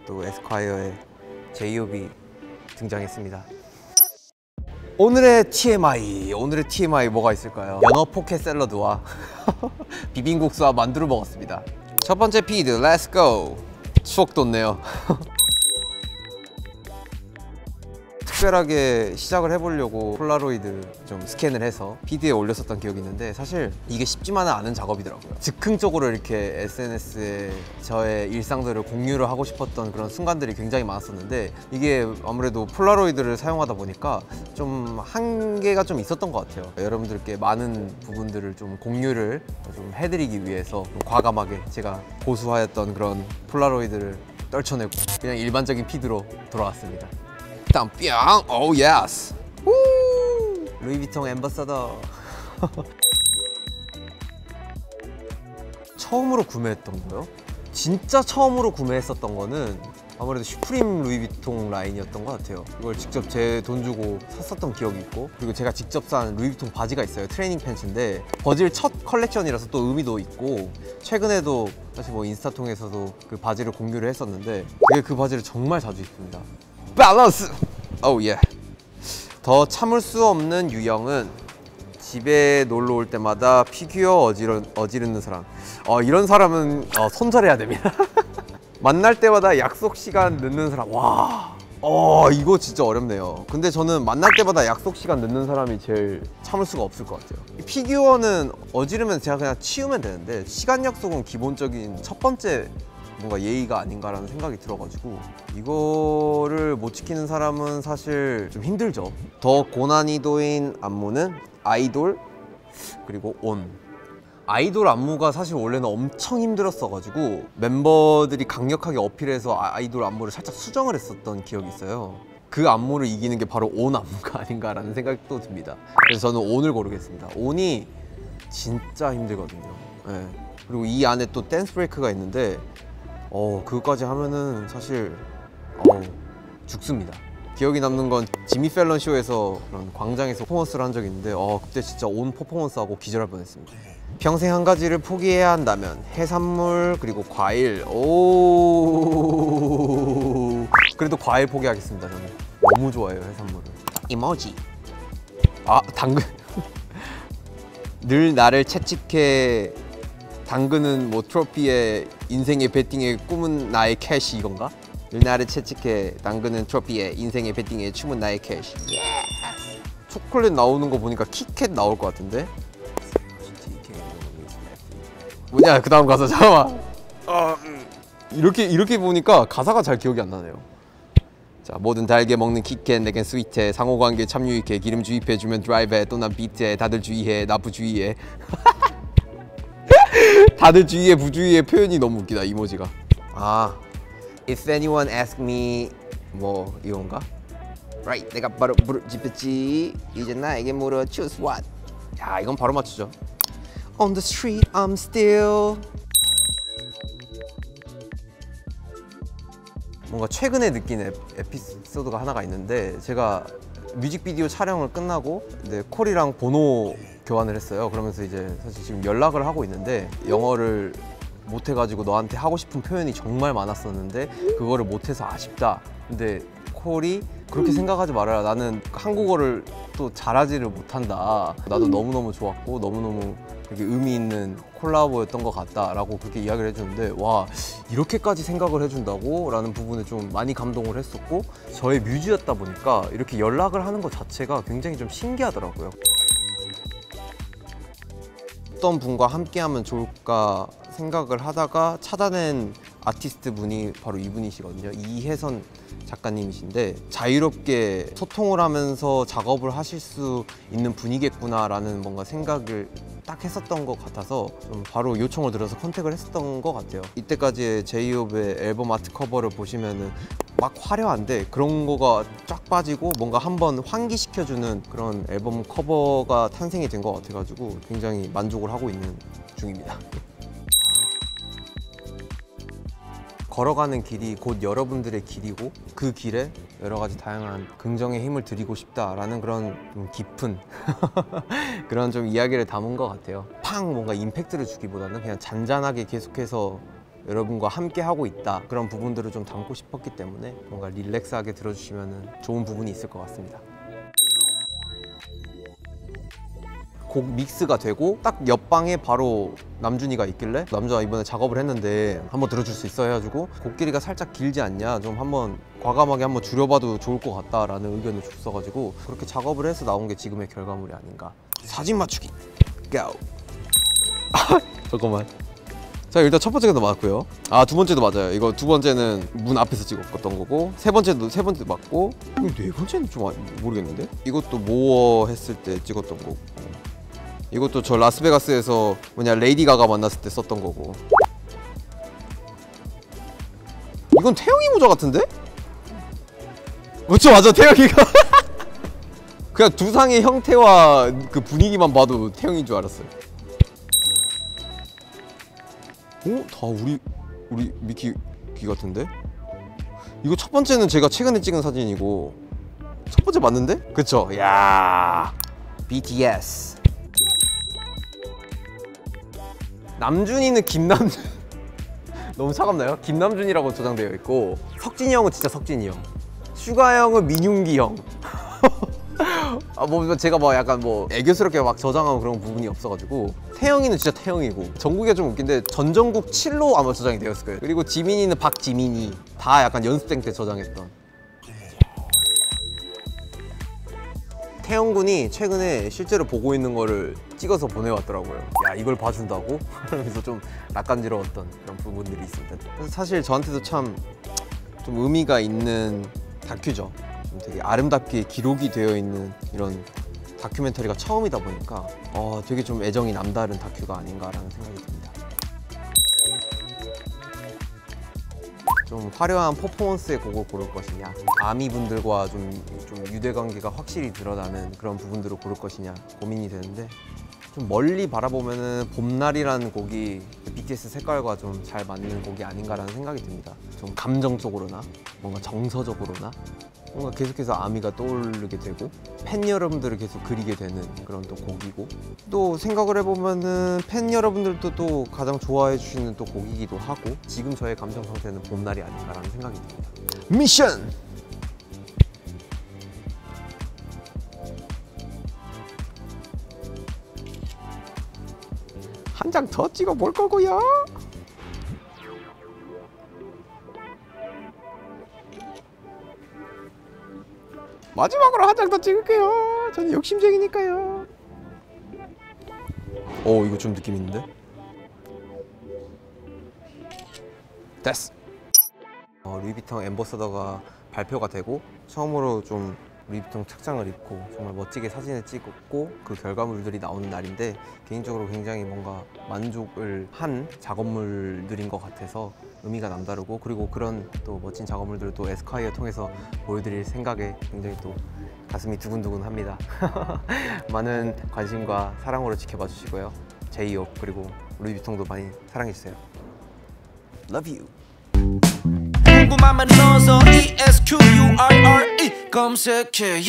또 에스콰이어의 제이홉이 등장했습니다. 오늘의 TMI 뭐가 있을까요? 연어 포켓 샐러드와 비빔국수와 만두를 먹었습니다. 첫 번째 피드, 렛츠 고! 추억 돋네요. 특별하게 시작을 해보려고 폴라로이드 좀 스캔을 해서 피드에 올렸었던 기억이 있는데, 사실 이게 쉽지만은 않은 작업이더라고요. 즉흥적으로 이렇게 SNS에 저의 일상들을 공유를 하고 싶었던 그런 순간들이 굉장히 많았었는데, 이게 아무래도 폴라로이드를 사용하다 보니까 좀 한계가 좀 있었던 것 같아요. 여러분들께 많은 부분들을 좀 공유를 좀 해드리기 위해서 좀 과감하게 제가 고수하였던 그런 폴라로이드를 떨쳐내고 그냥 일반적인 피드로 돌아왔습니다. 일단 뿅! 오 예스! 루이비통 앰버서더. 처음으로 구매했던 거요? 진짜 처음으로 구매했었던 거는 아무래도 슈프림 루이비통 라인이었던 것 같아요. 이걸 직접 제 돈 주고 샀었던 기억이 있고, 그리고 제가 직접 산 루이비통 바지가 있어요. 트레이닝 팬츠인데 버질 첫 컬렉션이라서 또 의미도 있고, 최근에도 사실 뭐 인스타 통해서도 그 바지를 공유를 했었는데, 되게 그 바지를 정말 자주 입습니다. 밸런스! 오우 예. 더 참을 수 없는 유형은 집에 놀러 올 때마다 피규어 어지르는 사람. 이런 사람은 손절해야 됩니다. 만날 때마다 약속 시간 늦는 사람. 와, 이거 진짜 어렵네요. 근데 저는 만날 때마다 약속 시간 늦는 사람이 제일 참을 수가 없을 것 같아요. 피규어는 어지르면 제가 그냥 치우면 되는데, 시간 약속은 기본적인 첫 번째 뭔가 예의가 아닌가라는 생각이 들어가지고, 이거를 못 지키는 사람은 사실 좀 힘들죠. 더 고난이도인 안무는 아이돌, 그리고 온. 아이돌 안무가 사실 원래는 엄청 힘들었어가지고 멤버들이 강력하게 어필해서 아이돌 안무를 살짝 수정을 했었던 기억이 있어요. 그 안무를 이기는 게 바로 온 안무가 아닌가라는 생각도 듭니다. 그래서 저는 온을 고르겠습니다. 온이 진짜 힘들거든요. 네. 그리고 이 안에 또 댄스 브레이크가 있는데 그거까지 하면은 사실 죽습니다. 기억이 남는 건 지미 펠런 쇼에서 그런 광장에서 퍼포먼스를 한 적이 있는데, 그때 진짜 온 퍼포먼스하고 기절할 뻔했습니다. 평생 한 가지를 포기해야 한다면 해산물 그리고 과일. 그래도 과일 포기하겠습니다. 저는 너무 좋아해요, 해산물을. 이모지. 당근. 늘 나를 채찍해. 당근은 뭐 트로피에 인생의 배팅에 꿈은 나의 캐시 이건가? 늘 나를 채찍해. 당근은 트로피에 인생의 배팅에 춤은 나의 캐시. 초콜릿 나오는 거 보니까 키캣 나올 것 같은데? 뭐냐, 그 다음 가사. 잠깐만. 이렇게 보니까 가사가 잘 기억이 안 나네요. 자, 뭐든 달게 먹는 키캣 내겐 스윗해. 상호관계 참 유익해. 기름 주입해주면 드라이브해. 또 난 비트해. 다들 주의해. 나 부주의해. 다들 주의해 부주의해 표현이 너무 웃기다, 이모지가. If anyone ask me 뭐 이건가? Right, 내가 바로 물어집혔지. 이제 나에게 물어 choose what? 야, 이건 바로 맞추죠. On the street I'm still. 뭔가 최근에 느낀 에피소드가 하나가 있는데, 제가 뮤직비디오 촬영을 끝나고 이제 콜이랑 번호 교환을 했어요. 그러면서 이제 사실 지금 연락을 하고 있는데, 영어를 못해가지고 너한테 하고 싶은 표현이 정말 많았었는데 그거를 못해서 아쉽다. 근데 콜이 그렇게 생각하지 말아라. 나는 한국어를 또 잘하지를 못한다. 나도 너무너무 좋았고 너무너무 되게 의미 있는 콜라보였던 것 같다 라고 그렇게 이야기를 해주는데, 와, 이렇게까지 생각을 해준다고? 라는 부분에 좀 많이 감동을 했었고, 저의 뮤즈였다 보니까 이렇게 연락을 하는 것 자체가 굉장히 좀 신기하더라고요. 어떤 분과 함께 하면 좋을까 생각을 하다가 찾아낸 아티스트 분이 바로 이분이시거든요. 이혜선 작가님이신데, 자유롭게 소통을 하면서 작업을 하실 수 있는 분이겠구나 라는 뭔가 생각을 딱 했었던 것 같아서 좀 바로 요청을 드려서 컨택을 했었던 것 같아요. 이때까지의 제이홉의 앨범 아트 커버를 보시면은 막 화려한데 그런 거가 쫙 빠지고 뭔가 한번 환기시켜주는 그런 앨범 커버가 탄생이 된 것 같아가지고 굉장히 만족을 하고 있는 중입니다. 걸어가는 길이 곧 여러분들의 길이고, 그 길에 여러 가지 다양한 긍정의 힘을 드리고 싶다라는 그런 좀 깊은 그런 좀 이야기를 담은 것 같아요. 팡 뭔가 임팩트를 주기보다는 그냥 잔잔하게 계속해서 여러분과 함께 하고 있다, 그런 부분들을 좀 담고 싶었기 때문에 뭔가 릴렉스하게 들어주시면 좋은 부분이 있을 것 같습니다. 곡 믹스가 되고 딱 옆방에 바로 남준이가 있길래 남준아 이번에 작업을 했는데 한번 들어줄 수 있어 해가지고 곡 길이가 살짝 길지 않냐, 좀 한번 과감하게 한번 줄여봐도 좋을 것 같다라는 의견을 줬어가지고 그렇게 작업을 해서 나온 게 지금의 결과물이 아닌가. 사진 맞추기 고! 잠깐만. 자, 일단 첫 번째가 맞았고요. 아, 두 번째도 맞아요. 이거 두 번째는 문 앞에서 찍었던 거고, 세 번째도 맞고, 네 번째는 좀 모르겠는데? 이것도 모어 했을 때 찍었던 거고, 이것도 저 라스베가스에서 레이디 가가 만났을 때 썼던 거고. 이건 태영이 모자 같은데? 그쵸, 맞아, 태영이가. 그냥 두상의 형태와 그 분위기만 봐도 태영인 줄 알았어요. 다 우리 미키 귀 같은데? 이거 첫 번째는 제가 최근에 찍은 사진이고, 첫 번째 맞는데? 그쵸? 야, BTS. 남준이는 김남준. 너무 차갑나요? 김남준이라고 저장되어 있고, 석진이 형은 진짜 석진이 형, 슈가 형은 민윤기 형. 아, 뭐 제가 뭐 약간 뭐 애교스럽게 막 저장하고 그런 부분이 없어가지고, 태영이는 진짜 태영이고, 정국이가 좀 웃긴데 전정국 7로 아마 저장이 되었을 거예요. 그리고 지민이는 박지민이, 다 약간 연습생 때 저장했던. 태영 군이 최근에 실제로 보고 있는 거를 찍어서 보내왔더라고요. 야, 이걸 봐준다고? 그래서 좀 낯간지러웠던 그런 부분들이 있습니다. 그래서 사실 저한테도 참 좀 의미가 있는 다큐죠. 좀 되게 아름답게 기록이 되어 있는 이런 다큐멘터리가 처음이다 보니까 되게 좀 애정이 남다른 다큐가 아닌가라는 생각이 듭니다. 좀 화려한 퍼포먼스의 곡을 고를 것이냐, 아미분들과 좀 유대관계가 확실히 드러나는 그런 부분들을 고를 것이냐 고민이 되는데, 좀 멀리 바라보면은 봄날이라는 곡이 BTS 색깔과 좀 잘 맞는 곡이 아닌가라는 생각이 듭니다. 좀 감정적으로나 뭔가 정서적으로나 뭔가 계속해서 아미가 떠오르게 되고, 팬 여러분들을 계속 그리게 되는 그런 또 곡이고, 또 생각을 해보면은 팬 여러분들도 또 가장 좋아해 주시는 또 곡이기도 하고, 지금 저의 감정 상태는 봄날이 아닌가라는 생각이 듭니다. 미션! 한 장 더 찍어 볼 거고요. 마지막으로 한 장 더 찍을게요. 저는 욕심쟁이니까요. 이거 좀 느낌 있는데? 됐어. 루이비통 앰버서더가 발표가 되고 처음으로 좀 루이비통 착장을 입고 정말 멋지게 사진을 찍었고, 그 결과물들이 나오는 날인데 개인적으로 굉장히 뭔가 만족을 한 작업물들인 것 같아서 의미가 남다르고, 그리고 그런 또 멋진 작업물들을 또 에스콰이어 통해서 보여드릴 생각에 굉장히 또 가슴이 두근두근 합니다. 많은 관심과 사랑으로 지켜봐 주시고요. 제이홉 그리고 루이비통도 많이 사랑해주세요. Love you. 궁금하면 넣어서 ESQURRE 검색해.